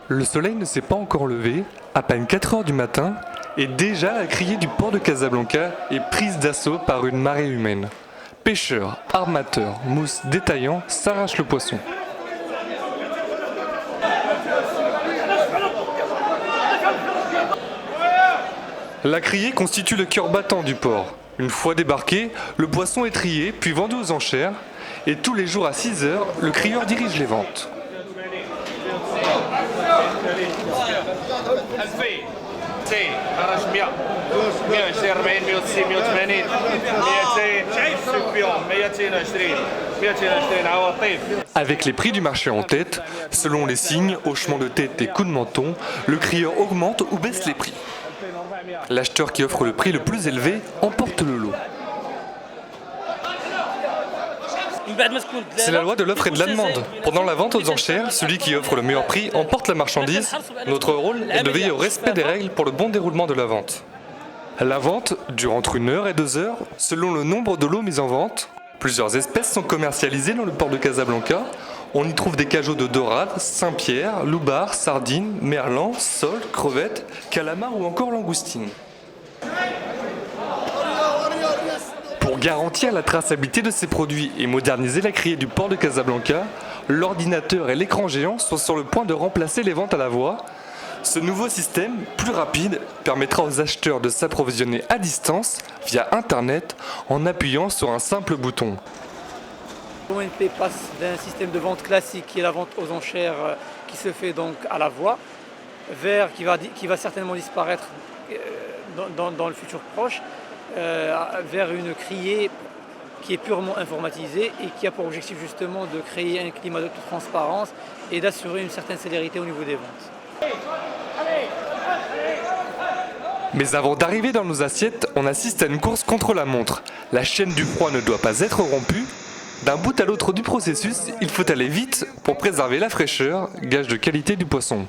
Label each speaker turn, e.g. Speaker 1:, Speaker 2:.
Speaker 1: Le soleil ne s'est pas encore levé, à peine 4 heures du matin, et déjà la criée du port de Casablanca est prise d'assaut par une marée humaine. Pêcheurs, armateurs, mousses, détaillants s'arrachent le poisson. La criée constitue le cœur battant du port. Une fois débarqué, le poisson est trié puis vendu aux enchères, et tous les jours à 6 heures, le crieur dirige les ventes. Avec les prix du marché en tête, selon les signes, hochements de tête et coups de menton, le crieur augmente ou baisse les prix. L'acheteur qui offre le prix le plus élevé emporte le lot. C'est la loi de l'offre et de la demande. Pendant la vente aux enchères, celui qui offre le meilleur prix emporte la marchandise. Notre rôle est de veiller au respect des règles pour le bon déroulement de la vente. La vente dure entre 1 heure et 2 heures, selon le nombre de lots mis en vente. Plusieurs espèces sont commercialisées dans le port de Casablanca. On y trouve des cajots de dorade, Saint-Pierre, loubar, sardines, merlan, sole, crevettes, calamars ou encore langoustines. Pour garantir la traçabilité de ces produits et moderniser la criée du port de Casablanca, l'ordinateur et l'écran géant sont sur le point de remplacer les ventes à la voix. Ce nouveau système, plus rapide, permettra aux acheteurs de s'approvisionner à distance via Internet en appuyant sur un simple bouton.
Speaker 2: L'ONP passe d'un système de vente classique qui est la vente aux enchères qui se fait donc à la voix, vers qui va certainement disparaître dans le futur proche, vers une criée qui est purement informatisée et qui a pour objectif justement de créer un climat de transparence et d'assurer une certaine célérité au niveau des ventes.
Speaker 1: Mais avant d'arriver dans nos assiettes, on assiste à une course contre la montre. La chaîne du froid ne doit pas être rompue. D'un bout à l'autre du processus, il faut aller vite pour préserver la fraîcheur, gage de qualité du poisson.